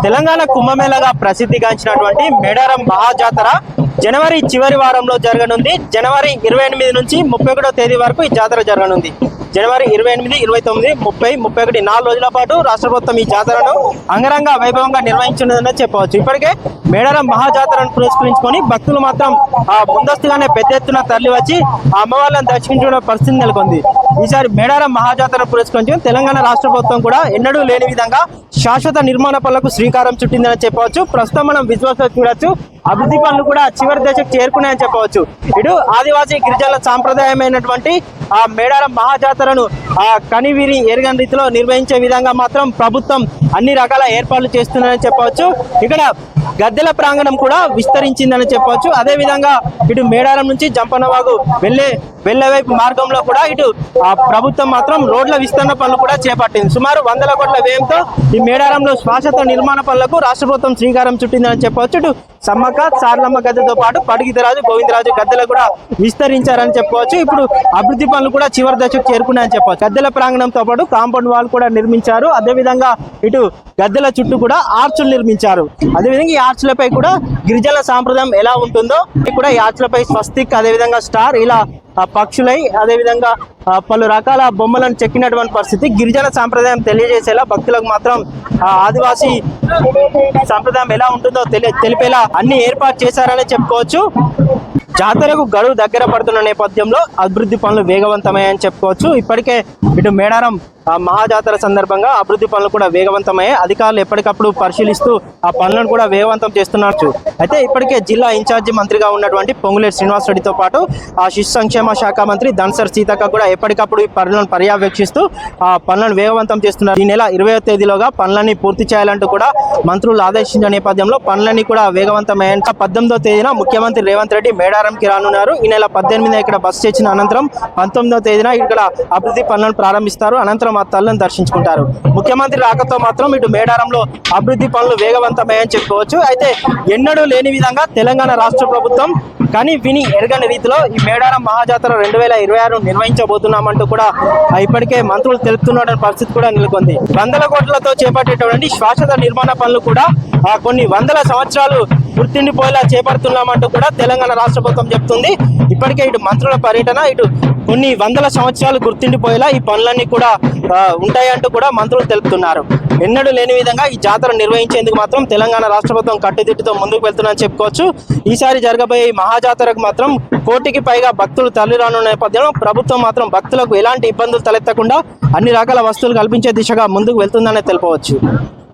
తెలంగాణ కుంభమేళగా ప్రసిద్ధిగాంచినటువంటి మేడారం మహాజాతర జనవరి చివరి వారంలో జరగనుంది. జనవరి 28 నుంచి 31వ తేదీ వరకు ఈ జాతర జరగనుంది. జనవరి 28, 29, 30, 31 4 రోజుల పాటు రాష్ట్ర ప్రభుత్వం ఈ జాతరను అంగరంగ వైభవంగా నిర్వహించనుందని చెప్పవచ్చు. ఇప్పటికే మేడారం మహాజాతరను పురస్కరించుకొని భక్తులు మాత్రం ముందస్తుగానే పెద్ద ఎత్తున తరలి వచ్చి ఆ అమ్మవార్లను దర్శించుకునే పరిస్థితి నెలకొంది. ఈసారి మేడారం మహాజాతరను పురస్కరించుకొని తెలంగాణ రాష్ట్ర ప్రభుత్వం కూడా ఎన్నడూ లేని విధంగా శాశ్వత నిర్మాణ పనులకు శ్రీకారం చుట్టిందని చెప్పవచ్చు. ప్రస్తుతం మనం విజువల్స్ చూడొచ్చు, అభివృద్ధి పనులు కూడా చివరి దశకు చేరుకున్నాయని చెప్పవచ్చు. ఇటు ఆదివాసీ గిరిజనుల సాంప్రదాయమైనటువంటి ఆ మేడారం మహాజాతరను కనివిరి ఎరగని రీతిలో నిర్వహించే విధంగా మాత్రం ప్రభుత్వం అన్ని రకాల ఏర్పాట్లు చేస్తుందని చెప్పవచ్చు. ఇక్కడ గద్దెల ప్రాంగణం కూడా విస్తరించిందని చెప్పవచ్చు. అదే విధంగా ఇటు మేడారం నుంచి జంపన్నవాగు వెళ్లే వైపు మార్గంలో కూడా ఇటు ప్రభుత్వం మాత్రం రోడ్ల విస్తరణ పనులు కూడా చేపట్టింది. సుమారు 100 కోట్ల వ్యయంతో ఈ మేడారంలో శాశ్వత నిర్మాణ పనులకు రాష్ట్ర ప్రభుత్వం శ్రీకారం చుట్టిందని చెప్పవచ్చు. ఇటు సమ్మక్క సారలమ్మ గద్దెతో పాటు పడిగితరాజు గోవిందరాజు గద్దెలు కూడా విస్తరించారని చెప్పవచ్చు. ఇప్పుడు అభివృద్ధి పనులు కూడా చివరి దశకు చేరుకున్నాయని చెప్పవచ్చు. గద్దెల ప్రాంగణంతో పాటు కాంపౌండ్ వాల్ కూడా నిర్మించారు. అదేవిధంగా ఇటు గద్దెల చుట్టూ కూడా ఆర్చులు నిర్మించారు. అదేవిధంగా ఈ ఆర్చులపై కూడా గిరిజనుల సాంప్రదాయం ఎలా ఉంటుందో కూడా ఈ ఆర్చులపై స్వస్తిక్, అదేవిధంగా స్టార్, ఇలా పక్షులై అదేవిధంగా పలు రకాల బొమ్మలను చెక్కినటువంటి పరిస్థితి. గిరిజన సాంప్రదాయం తెలియజేసేలా భక్తులకు మాత్రం ఆదివాసీ సాంప్రదాయం ఎలా ఉంటుందో తెలిపేలా అన్ని ఏర్పాటు చేశారని చెప్పుకోవచ్చు. జాతరకు గడువు దగ్గర పడుతున్న నేపథ్యంలో అభివృద్ధి పనులు వేగవంతమయ్యాయని చెప్పుకోవచ్చు. ఇప్పటికే ఇటు మేడారం మహాజాతర సందర్భంగా అభివృద్ధి పనులు కూడా వేగవంతమయ్యాయి. అధికారులు ఎప్పటికప్పుడు పరిశీలిస్తూ ఆ పనులను కూడా వేగవంతం చేస్తున్నారు. అయితే ఇప్పటికే జిల్లా ఇన్ఛార్జి మంత్రిగా ఉన్నటువంటి పొంగులేటి శ్రీనివాసరెడ్డితో పాటు ఆ శిశు సంక్షేమ శాఖ మంత్రి ధన్సర్ సీతక్క కూడా ఎప్పటికప్పుడు ఈ పనులను పర్యవేక్షిస్తూ ఆ పనులను వేగవంతం చేస్తున్నారు. ఈ నెల 20వ తేదీలోగా పనులన్నీ పూర్తి చేయాలంటూ కూడా మంత్రులు ఆదేశించిన నేపథ్యంలో పనులన్నీ కూడా వేగవంతమయ్యాయి. 18వ తేదీన ముఖ్యమంత్రి రేవంత్ రెడ్డి మేడారంకి రానున్నారు. ఈ నెల 18న ఇక్కడ బస్సు చేసిన అనంతరం 19వ తేదీన ఇక్కడ అభివృద్ధి పనులను ప్రారంభిస్తారు. అనంతరం ఆ తల్లిని దర్శించుకుంటారు. ముఖ్యమంత్రి రాకతో మాత్రం ఇటు మేడారంలో అభివృద్ధి పనులు వేగవంతమయ్యాయని చెప్పుకోవచ్చు. అయితే ఎన్నడూ లేని విధంగా తెలంగాణ రాష్ట్ర ప్రభుత్వం కానీ విని ఎరగని రీతిలో ఈ మేడారం మహాజాతర 2026 నిర్వహించబోతున్నామంటూ కూడా ఇప్పటికే మంత్రులు తెలుపుతున్న పరిస్థితి కూడా నెలకొంది. 100 కోట్లతో చేపట్టేటువంటి శాశ్వత నిర్మాణ పనులు కూడా కొన్ని 100 సంవత్సరాలు గుర్తుండిపోయేలా చేపడుతున్నామంటూ కూడా తెలంగాణ రాష్ట్ర ప్రభుత్వం చెప్తుంది. ఇప్పటికే ఇటు మంత్రుల పర్యటన ఇటు కొన్ని 100 సంవత్సరాలు గుర్తుండిపోయేలా ఈ పనులన్నీ కూడా ఉంటాయంటూ కూడా మంత్రులు తెలుపుతున్నారు. ఎన్నడూ లేని విధంగా ఈ జాతర నిర్వహించేందుకు మాత్రం తెలంగాణ రాష్ట్ర ప్రభుత్వం కట్టుదిట్టుతో ముందుకు వెళ్తుందని చెప్పుకోవచ్చు. ఈసారి జరగబోయే మహాజాతరకు మాత్రం 1 కోటికి పైగా భక్తులు తరలిరానున్న నేపథ్యంలో ప్రభుత్వం మాత్రం భక్తులకు ఎలాంటి ఇబ్బందులు తలెత్తకుండా అన్ని రకాల వస్తువులు కల్పించే దిశగా ముందుకు వెళ్తుందనే తెలుపవచ్చు.